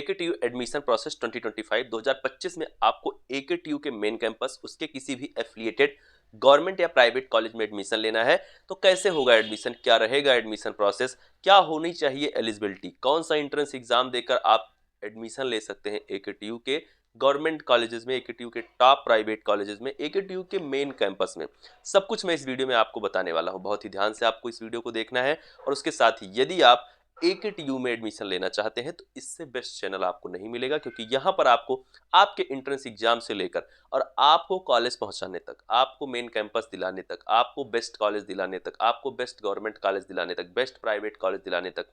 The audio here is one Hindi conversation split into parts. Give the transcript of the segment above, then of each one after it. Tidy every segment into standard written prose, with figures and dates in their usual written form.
AKTU एडमिशन प्रोसेस 2025 में आपको AKTU के मेन कैंपस उसके किसी भी एफिलिएटेड गवर्नमेंट या प्राइवेट कॉलेज में एडमिशन लेना है। तो कैसे होगा एडमिशन, क्या रहेगा एडमिशन प्रोसेस, क्या होनी चाहिए एलिजिबिलिटी, कौन सा एंट्रेंस एग्जाम देकर आप एडमिशन ले सकते हैं AKTU के गवर्नमेंट कॉलेजेस में, AKTU के टॉप प्राइवेट कॉलेजेस में, AKTU के मेन कैंपस में, सब कुछ मैं इस वीडियो में आपको बताने वाला हूं। बहुत ही ध्यान से आपको इस वीडियो को देखना है। और उसके साथ ही यदि आप AKTU में एडमिशन लेना चाहते हैं तो इससे बेस्ट चैनल आपको नहीं मिलेगा, क्योंकि यहां पर आपको आपके एंट्रेंस एग्जाम से लेकर और आपको कॉलेज पहुंचाने तक, आपको मेन कैंपस दिलाने तक, आपको बेस्ट कॉलेज दिलाने तक, आपको बेस्ट गवर्नमेंट कॉलेज दिलाने तक, बेस्ट प्राइवेट कॉलेज दिलाने तक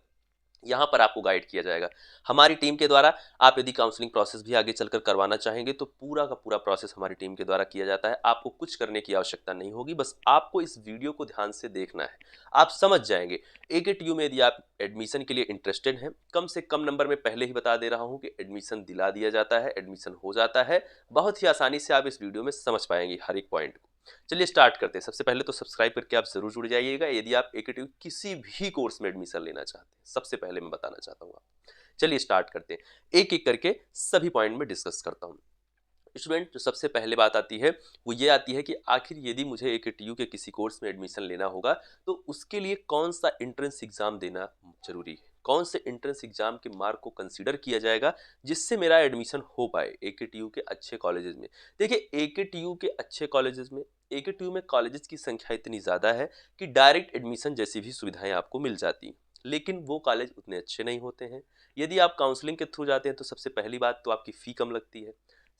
यहाँ पर आपको गाइड किया जाएगा हमारी टीम के द्वारा। आप यदि काउंसलिंग प्रोसेस भी आगे चलकर करवाना चाहेंगे तो पूरा का पूरा प्रोसेस हमारी टीम के द्वारा किया जाता है। आपको कुछ करने की आवश्यकता नहीं होगी, बस आपको इस वीडियो को ध्यान से देखना है, आप समझ जाएंगे। AKTU में यदि आप एडमिशन के लिए इंटरेस्टेड हैं, कम से कम नंबर में पहले ही बता दे रहा हूँ कि एडमिशन दिला दिया जाता है, एडमिशन हो जाता है। बहुत ही आसानी से आप इस वीडियो में समझ पाएंगे हर एक पॉइंट को। चलिए स्टार्ट करते हैं। सबसे पहले तो सब्सक्राइब करके आप जरूर जुड़ जाइएगा यदि आप AKTU किसी भी कोर्स में एडमिशन लेना चाहते हैं, सबसे पहले मैं बताना चाहता हूँ आप। चलिए स्टार्ट करते हैं, एक एक करके सभी पॉइंट में डिस्कस करता हूँ। स्टूडेंट, जो सबसे पहले बात आती है वो ये आती है कि आखिर यदि मुझे AKTU के किसी कोर्स में एडमिशन लेना होगा तो उसके लिए कौन सा एंट्रेंस एग्जाम देना जरूरी है, कौन से एंट्रेंस एग्जाम के मार्क को कंसीडर किया जाएगा जिससे मेरा एडमिशन हो पाए AKTU के अच्छे कॉलेजेस में। देखिए, AKTU के अच्छे कॉलेजेस में, AKTU में कॉलेजेस की संख्या इतनी ज़्यादा है कि डायरेक्ट एडमिशन जैसी भी सुविधाएं आपको मिल जाती हैं, लेकिन वो कॉलेज उतने अच्छे नहीं होते हैं। यदि आप काउंसलिंग के थ्रू जाते हैं तो सबसे पहली बात तो आपकी फ़ी कम लगती है।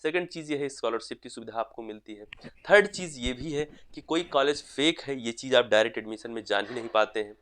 सेकंड चीज़ ये है, स्कॉलरशिप की सुविधा आपको मिलती है। थर्ड चीज़ ये भी है कि कोई कॉलेज फेक है, ये चीज़ आप डायरेक्ट एडमिशन में जान ही नहीं पाते हैं।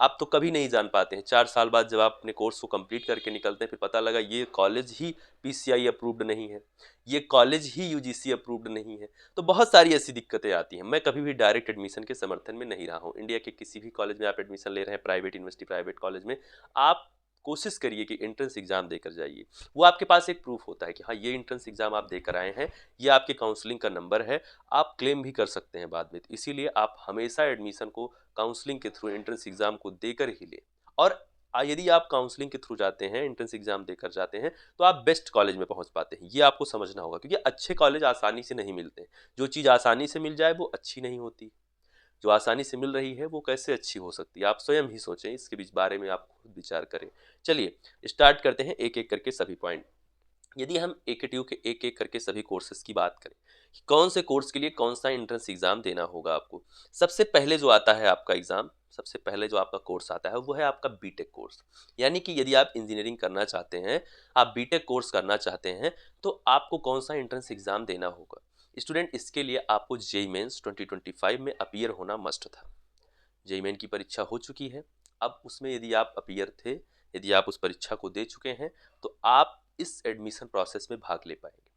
आप तो कभी नहीं जान पाते हैं। 4 साल बाद जब आप अपने कोर्स को कंप्लीट करके निकलते हैं, फिर पता लगा ये कॉलेज ही PCI अप्रूव्ड नहीं है, ये कॉलेज ही UGC अप्रूव्ड नहीं है। तो बहुत सारी ऐसी दिक्कतें आती हैं। मैं कभी भी डायरेक्ट एडमिशन के समर्थन में नहीं रहा हूँ। इंडिया के किसी भी कॉलेज में आप एडमिशन ले रहे हैं, प्राइवेट यूनिवर्सिटी, प्राइवेट कॉलेज में, आप कोशिश करिए कि एंट्रेंस एग्जाम देकर जाइए। वो आपके पास एक प्रूफ होता है कि हाँ, ये एंट्रेंस एग्जाम आप देकर आए हैं, ये आपके काउंसलिंग का नंबर है, आप क्लेम भी कर सकते हैं बाद में। तो इसीलिए आप हमेशा एडमिशन को काउंसलिंग के थ्रू, एंट्रेंस एग्जाम को देकर ही लें। और यदि आप काउंसलिंग के थ्रू जाते हैं, एंट्रेंस एग्जाम देकर जाते हैं, तो आप बेस्ट कॉलेज में पहुंच पाते हैं। ये आपको समझना होगा, क्योंकि अच्छे कॉलेज आसानी से नहीं मिलते हैं। जो चीज़ आसानी से मिल जाए वो अच्छी नहीं होती, जो आसानी से मिल रही है वो कैसे अच्छी हो सकती है। आप स्वयं ही सोचें, इसके बीच बारे में आप खुद विचार करें। चलिए स्टार्ट करते हैं एक एक करके सभी पॉइंट। यदि हम AKTU के एक एक करके सभी कोर्सेज की बात करें कि कौन से कोर्स के लिए कौन सा एंट्रेंस एग्जाम देना होगा आपको, सबसे पहले जो आता है आपका एग्जाम, सबसे पहले जो आपका कोर्स आता है वो है आपका BTech कोर्स। यानी कि यदि आप इंजीनियरिंग करना चाहते हैं, आप BTech कोर्स करना चाहते हैं, तो आपको कौन सा एंट्रेंस एग्जाम देना होगा। स्टूडेंट, इसके लिए आपको JEE मेंस 2025 में अपीयर होना मस्ट था। JEE मेन की परीक्षा हो चुकी है। अब उसमें यदि आप अपीयर थे, यदि आप उस परीक्षा को दे चुके हैं, तो आप इस एडमिशन प्रोसेस में भाग ले पाएंगे।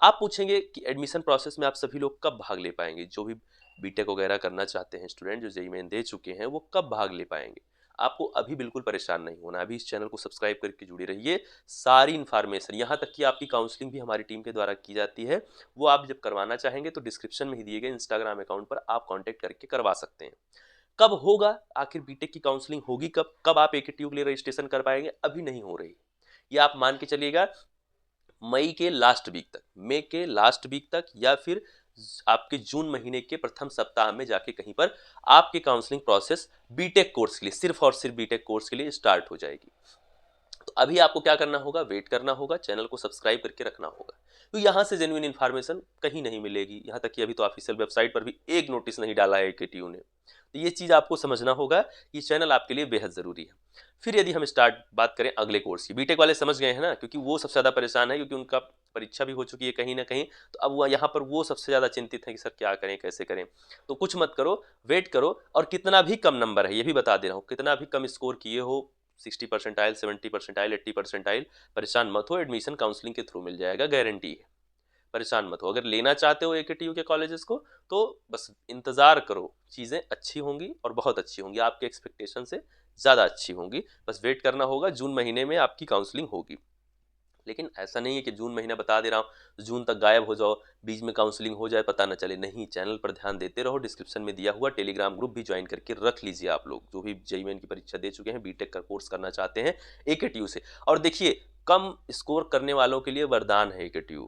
आप पूछेंगे कि एडमिशन प्रोसेस में आप सभी लोग कब भाग ले पाएंगे, जो भी BTech वगैरह करना चाहते हैं स्टूडेंट, जो JEE मेन दे चुके हैं, वो कब भाग ले पाएंगे। आपको अभी बिल्कुल परेशान नहीं होना, अभी इस चैनल को सब्सक्राइब करके जुड़े रहिए। सारी इन्फॉर्मेशन, यहाँ तक कि आपकी काउंसलिंग भी हमारी टीम के द्वारा की जाती है, वो आप जब करवाना चाहेंगे तो डिस्क्रिप्शन में ही दिए गए इंस्टाग्राम अकाउंट पर आप कॉन्टैक्ट करके करवा सकते हैं। कब होगा आखिर BTech की काउंसलिंग होगी कब, कब आप AKTU के लिए रजिस्ट्रेशन कर पाएंगे, अभी नहीं हो रही। ये आप मान के चलिएगा मई के लास्ट वीक तक, मई के लास्ट वीक तक, या फिर आपके जून महीने के प्रथम सप्ताह में जाके कहीं पर आपकी काउंसलिंग प्रोसेस BTech कोर्स के लिए, सिर्फ और सिर्फ BTech कोर्स के लिए स्टार्ट हो जाएगी। तो अभी आपको क्या करना होगा, वेट करना होगा, चैनल को सब्सक्राइब करके रखना होगा। तो यहाँ से जेन्युइन इन्फॉर्मेशन कहीं नहीं मिलेगी। यहाँ तक कि अभी तो ऑफिशियल वेबसाइट पर भी एक नोटिस नहीं डाला है AKTU ने। तो ये चीज़ आपको समझना होगा, ये चैनल आपके लिए बेहद ज़रूरी है। फिर यदि हम बात करें अगले कोर्स की, BTech वाले समझ गए हैं ना, क्योंकि वो सबसे ज़्यादा परेशान है, क्योंकि उनका परीक्षा भी हो चुकी है कहीं ना कहीं। तो अब वो यहाँ पर वो सबसे ज़्यादा चिंतित है कि सर क्या करें, कैसे करें। तो कुछ मत करो, वेट करो। और कितना भी कम नंबर है, ये भी बता दे रहा हूँ, कितना भी कम स्कोर किए हो, 60 परसेंटाइल, 70 परसेंटाइल, 80 परसेंटाइल, परेशान मत हो, एडमिशन काउंसलिंग के थ्रू मिल जाएगा, गारंटी है। परेशान मत हो। अगर लेना चाहते हो AKTU के कॉलेजेस को तो बस इंतज़ार करो, चीज़ें अच्छी होंगी और बहुत अच्छी होंगी, आपके एक्सपेक्टेशन से ज़्यादा अच्छी होंगी। बस वेट करना होगा, जून महीने में आपकी काउंसलिंग होगी। लेकिन ऐसा नहीं है कि जून महीना बता दे रहा हूँ, जून तक गायब हो जाओ, बीच में काउंसलिंग हो जाए पता न चले। नहीं, चैनल पर ध्यान देते रहो। डिस्क्रिप्शन में दिया हुआ टेलीग्राम ग्रुप भी ज्वाइन करके रख लीजिए आप लोग, जो भी JEE मेन की परीक्षा दे चुके हैं, BTech का कोर्स करना चाहते हैं AKTU से। और देखिए, कम स्कोर करने वालों के लिए वरदान है AKTU,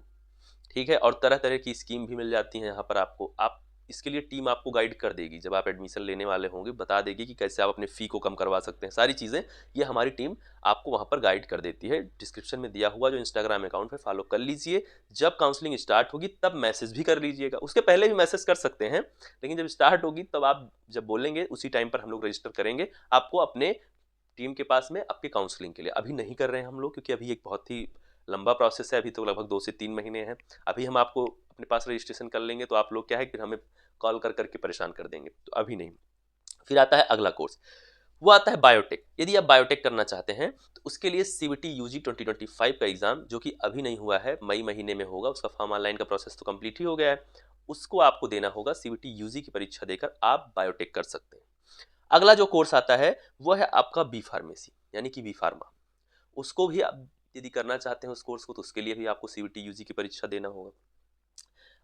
ठीक है। और तरह तरह की स्कीम भी मिल जाती हैं यहाँ पर आपको। आप इसके लिए टीम आपको गाइड कर देगी, जब आप एडमिशन लेने वाले होंगे बता देगी कि कैसे आप अपने फ़ी को कम करवा सकते हैं। सारी चीज़ें ये हमारी टीम आपको वहाँ पर गाइड कर देती है। डिस्क्रिप्शन में दिया हुआ जो इंस्टाग्राम अकाउंट है फॉलो कर लीजिए। जब काउंसलिंग स्टार्ट होगी तब मैसेज भी कर लीजिएगा, उसके पहले भी मैसेज कर सकते हैं, लेकिन जब स्टार्ट होगी तब आप जब बोलेंगे उसी टाइम पर हम लोग रजिस्टर करेंगे आपको अपने टीम के पास में आपके काउंसलिंग के लिए। अभी नहीं कर रहे हैं हम लोग, क्योंकि अभी एक बहुत ही लंबा प्रोसेस है, अभी तो लगभग 2 से 3 महीने हैं। अभी हम आपको अपने पास रजिस्ट्रेशन कर लेंगे तो आप लोग क्या है कि हमें कॉल कर करके परेशान कर देंगे, तो अभी नहीं। फिर आता है अगला कोर्स, वो आता है बायोटेक। यदि आप बायोटेक करना चाहते हैं तो उसके लिए CBT UG 2025 का एग्जाम, जो कि अभी नहीं हुआ है, मई महीने में होगा। उसका फॉर्म ऑनलाइन का प्रोसेस तो कंप्लीट ही हो गया है, उसको आपको देना होगा। CBT UG की परीक्षा देकर आप बायोटेक कर सकते हैं। अगला जो कोर्स आता है वो है आपका बी फार्मेसी, यानी कि बी फार्मा। उसको भी आप यदि करना चाहते हैं उस कोर्स को, तो उसके लिए भी आपको CBT UG की परीक्षा देना होगा।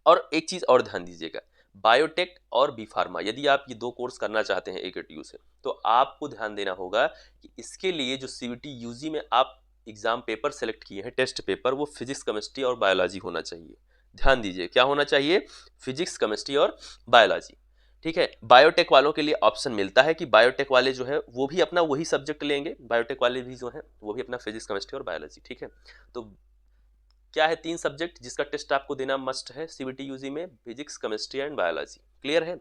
और एक चीज़ और ध्यान दीजिएगा, बायोटेक और बी फार्मा यदि आप ये 2 कोर्स करना चाहते हैं AKTU से, तो आपको ध्यान देना होगा कि इसके लिए जो CBT UG में आप एग्जाम पेपर सेलेक्ट किए हैं, टेस्ट पेपर, वो फिजिक्स, केमिस्ट्री और बायोलॉजी होना चाहिए। ध्यान दीजिए, क्या होना चाहिए? फिजिक्स, केमिस्ट्री और बायोलॉजी, ठीक है। बायोटेक वालों के लिए ऑप्शन मिलता है कि बायोटेक वाले जो है वो भी अपना वही सब्जेक्ट लेंगे, बायोटेक वाले भी जो है वो भी अपना फिजिक्स, केमिस्ट्री और बायोलॉजी, ठीक है। तो क्या है, 3 सब्जेक्ट जिसका टेस्ट आपको देना मस्ट है CBT UG में, physics, chemistry and biology. Clear है?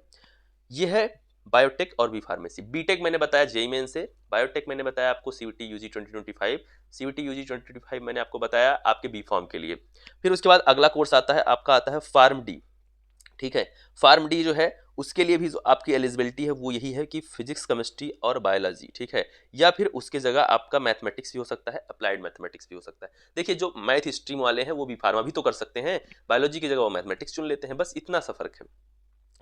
ये है बायोटेक और बी फार्मेसी। बीटेक मैंने बताया जेईई मेन से, बायोटेक मैंने बताया आपको CBT UG 2025, CBT UG 2025 मैंने आपको बताया आपके बी फॉर्म के लिए। फिर उसके बाद अगला कोर्स आता है आपका, आता है फार्म डी, ठीक है। फार्म डी जो है उसके लिए भी जो आपकी एलिजिबिलिटी है वो यही है कि फिजिक्स, केमिस्ट्री और बायोलॉजी, ठीक है। या फिर उसके जगह आपका मैथमेटिक्स भी हो सकता है, अप्लाइड मैथमेटिक्स भी हो सकता है। देखिए जो मैथ स्ट्रीम वाले हैं वो भी फार्मा भी तो कर सकते हैं, बायोलॉजी की जगह वो मैथमेटिक्स चुन लेते हैं, बस इतना सा फर्क है।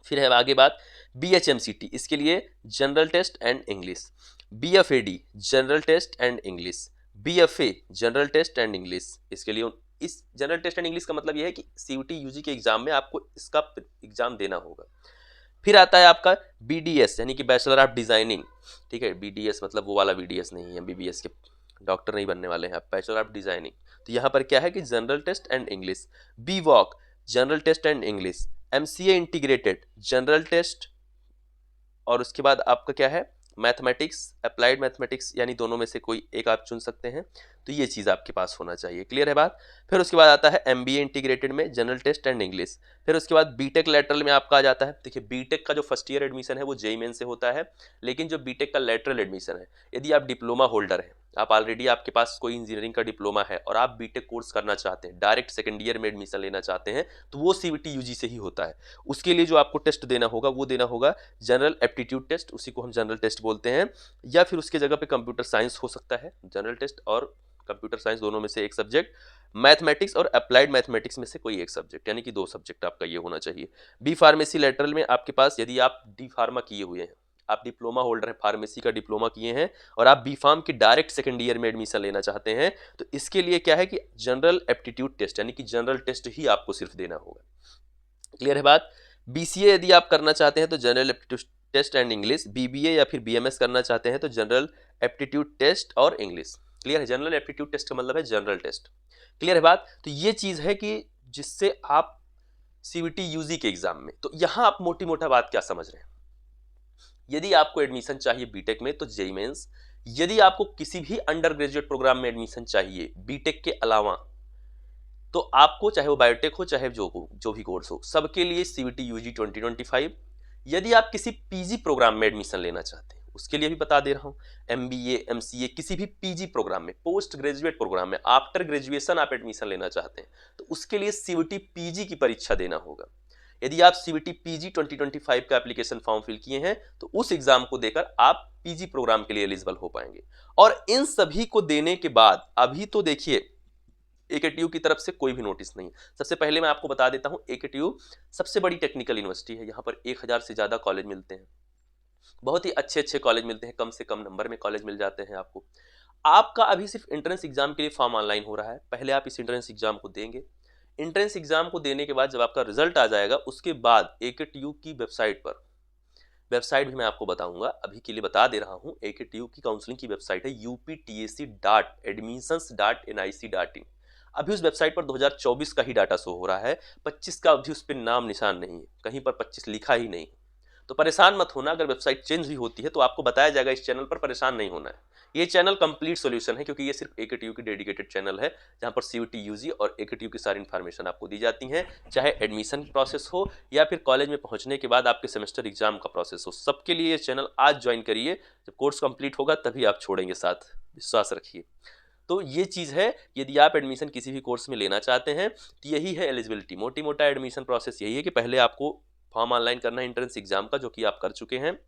फिर है आगे बात BHMCT, इसके लिए general test and English. BFAD general test and English. BFA general test and English. इसके लिए इस जनरल टेस्ट एंड इंग्लिश का मतलब यह है कि CBT UG के एग्जाम में आपको इसका एग्जाम देना होगा। फिर आता है आपका BDS, यानी कि बैचलर ऑफ डिजाइनिंग, ठीक है। BDS मतलब वो वाला BDS नहीं है, BBS के डॉक्टर नहीं बनने वाले हैं आप, बैचलर ऑफ डिजाइनिंग। तो यहाँ पर क्या है कि general test and English. BVOC general test and English. MCA integrated general test, और उसके बाद आपका क्या है, मैथमेटिक्स, अप्लाइड मैथमेटिक्स, यानी दोनों में से कोई एक आप चुन सकते हैं। तो ये चीज़ आपके पास होना चाहिए। क्लियर है बात? फिर उसके बाद आता है MBA इंटीग्रेटेड में जनरल टेस्ट एंड इंग्लिश। फिर उसके बाद बीटेक लेटरल में आपका आ जाता है। देखिए बीटेक का जो फर्स्ट ईयर एडमिशन है वो जेईई मेन से होता है, लेकिन जो बीटेक का लेटरल एडमिशन है, यदि आप डिप्लोमा होल्डर हैं, आप ऑलरेडी आपके पास कोई इंजीनियरिंग का डिप्लोमा है और आप बीटेक कोर्स करना चाहते हैं, डायरेक्ट सेकंड ईयर में एडमिशन लेना चाहते हैं, तो वो CBT UG से ही होता है। उसके लिए जो आपको टेस्ट देना होगा वो देना होगा जनरल एप्टीट्यूड टेस्ट, उसी को हम जनरल टेस्ट बोलते हैं। या फिर उसके जगह पे कंप्यूटर साइंस हो सकता है, जनरल टेस्ट और कंप्यूटर साइंस दोनों में से एक सब्जेक्ट, मैथमेटिक्स और अप्लाइड मैथमेटिक्स में से कोई एक सब्जेक्ट, यानी कि 2 सब्जेक्ट आपका ये होना चाहिए। बी फार्मेसी लेटरल में आपके पास, यदि आप डी फार्मा किए हुए हैं, आप डिप्लोमा होल्डर हैं, फार्मेसी का डिप्लोमा किए हैं और आप बी फार्म के डायरेक्ट सेकंड ईयर में एडमिशन लेना चाहते हैं, तो इसके लिए क्या है कि जनरल एप्टीट्यूड टेस्ट, यानी कि जनरल टेस्ट ही आपको सिर्फ देना होगा। क्लियर है बात? BCA यदि आप करना चाहते हैं तो general aptitude test and English. BBA या फिर BMS करना चाहते हैं तो जनरल एप्टीट्यूड टेस्ट और इंग्लिश। क्लियर है? जनरल एप्टीट्यूड टेस्ट का मतलब है जनरल टेस्ट। क्लियर है बात? तो ये चीज है कि जिससे आप CBT UG के एग्जाम में, तो यहां आप मोटी मोटा बात क्या समझ रहे हैं, यदि आपको एडमिशन चाहिए बीटेक में तो जेईई मेंस, यदि आपको किसी भी अंडर ग्रेजुएट प्रोग्राम में एडमिशन चाहिए बीटेक के अलावा, तो आपको चाहे वो बायोटेक हो चाहे जो भी कोर्स हो, सबके लिए CBT UG 2025। यदि आप किसी पीजी प्रोग्राम में एडमिशन लेना चाहते हैं, उसके लिए भी बता दे रहा हूं, MBA MCA किसी भी पीजी प्रोग्राम में, पोस्ट ग्रेजुएट प्रोग्राम में, आफ्टर ग्रेजुएशन आप एडमिशन लेना चाहते हैं, तो उसके लिए CBT PG की परीक्षा देना होगा। यदि आप CBT PG 2025 का एप्लीकेशन फॉर्म फिल किए हैं तो उस एग्जाम को देकर आप पीजी प्रोग्राम के लिए एलिजिबल हो पाएंगे। और इन सभी को देने के बाद अभी तो देखिए AKTU की तरफ से कोई भी नोटिस नहीं। सबसे पहले मैं आपको बता देता हूं, AKTU सबसे बड़ी टेक्निकल यूनिवर्सिटी है, यहाँ पर 1000 से ज्यादा कॉलेज मिलते हैं, बहुत ही अच्छे अच्छे कॉलेज मिलते हैं, कम से कम नंबर में कॉलेज मिल जाते हैं आपको। आपका अभी सिर्फ एंट्रेंस एग्जाम के लिए फॉर्म ऑनलाइन हो रहा है, पहले आप इस एंट्रेंस एग्जाम को देंगे। एंट्रेंस एग्जाम को देने के बाद जब आपका रिजल्ट आ जाएगा, उसके बाद AKTU की वेबसाइट पर वेबसाइट भी मैं आपको बताऊंगा, अभी के लिए बता दे रहा हूँ। AKTU की काउंसलिंग की वेबसाइट है uptac.admissions.nic.in। अभी उस वेबसाइट पर 2024 का ही डाटा शो हो रहा है, 25 का अभी उस पर नाम निशान नहीं है, कहीं पर 25 लिखा ही नहीं। तो परेशान मत होना, अगर वेबसाइट चेंज भी होती है तो आपको बताया जाएगा इस चैनल पर, परेशान नहीं होना है। ये चैनल कंप्लीट सॉल्यूशन है, क्योंकि ये सिर्फ AKTU की डेडिकेटेड चैनल है, जहां पर CUET UG और AKTU की सारी इन्फॉर्मेशन आपको दी जाती है, चाहे एडमिशन प्रोसेस हो या फिर कॉलेज में पहुंचने के बाद आपके सेमेस्टर एग्जाम का प्रोसेस हो, सबके लिए ये चैनल आज ज्वाइन करिए। जब कोर्स कंप्लीट होगा तभी आप छोड़ेंगे साथ, विश्वास रखिए। तो ये चीज़ है, यदि आप एडमिशन किसी भी कोर्स में लेना चाहते हैं तो यही है एलिजिबिलिटी। मोटी मोटा एडमिशन प्रोसेस यही है कि पहले आपको फॉर्म ऑनलाइन करना है एंट्रेंस एग्जाम का, जो कि आप कर चुके हैं।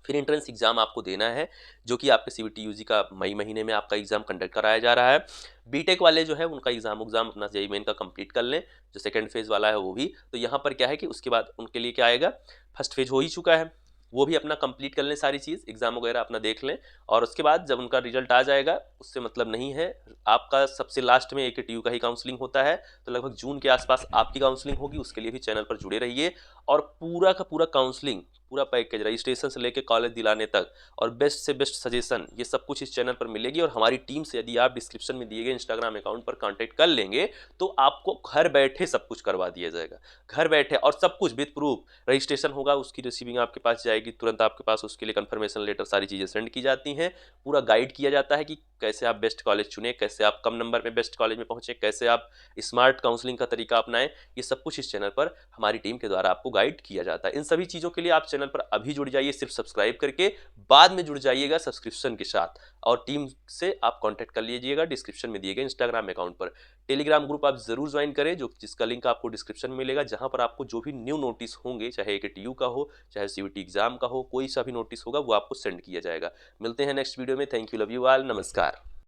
फिर एंट्रेंस एग्जाम आपको देना है, जो कि आपके CUET UG का मई महीने में आपका एग्जाम कंडक्ट कराया जा रहा है। बीटेक वाले जो है उनका एग्जाम अपना JEE मेन का कंप्लीट कर लें, जो सेकंड फेज वाला है वो भी। तो यहाँ पर क्या है कि उसके बाद उनके लिए क्या आएगा, फर्स्ट फेज हो ही चुका है, वो भी अपना कंप्लीट कर लें, सारी चीज़ एग्जाम वगैरह अपना देख लें। और उसके बाद जब उनका रिजल्ट आ जाएगा, उससे मतलब नहीं है, आपका सबसे लास्ट में AKTU का ही काउंसलिंग होता है, तो लगभग जून के आसपास आपकी काउंसलिंग होगी। उसके लिए भी चैनल पर जुड़े रहिए, और पूरा का पूरा काउंसलिंग, पूरा पैकेज, रजिस्ट्रेशन से लेकर कॉलेज दिलाने तक, और बेस्ट से बेस्ट सजेशन, ये सब कुछ इस चैनल पर मिलेगी। और हमारी टीम से यदि आप डिस्क्रिप्शन में दिए गए इंस्टाग्राम अकाउंट पर कांटेक्ट कर लेंगे तो आपको घर बैठे सब कुछ करवा दिया जाएगा, घर बैठे, और सब कुछ विद प्रूफ। रजिस्ट्रेशन होगा, उसकी रिसीविंग आपके पास जाएगी तुरंत आपके पास, उसके लिए कंफर्मेशन लेटर, सारी चीज़ें सेंड की जाती हैं। पूरा गाइड किया जाता है कि कैसे आप बेस्ट कॉलेज चुने, कैसे आप कम नंबर में बेस्ट कॉलेज में पहुंचे, कैसे आप स्मार्ट काउंसलिंग का तरीका अपनाएं। ये सब कुछ इस चैनल पर हमारी टीम के द्वारा आपको गाइड किया जाता है। इन सभी चीज़ों के लिए आप चैनल पर अभी जुड़ जाइए, सिर्फ सब्सक्राइब करके, बाद में जुड़ जाइएगा सब्सक्रिप्शन के साथ, और टीम से आप कांटेक्ट कर लीजिएगा डिस्क्रिप्शन में दिए गए इंस्टाग्राम अकाउंट पर। टेलीग्राम ग्रुप आप जरूर ज्वाइन करें, जिसका लिंक आपको डिस्क्रिप्शन में मिलेगा, जहां पर आपको जो भी न्यू नोटिस होंगे, चाहे AKTU का हो, चाहे CUET एग्जाम का हो, कोई सा भी नोटिस होगा वो आपको सेंड किया जाएगा। मिलते हैं नेक्स्ट वीडियो में। Thank you, love you all, नमस्कार।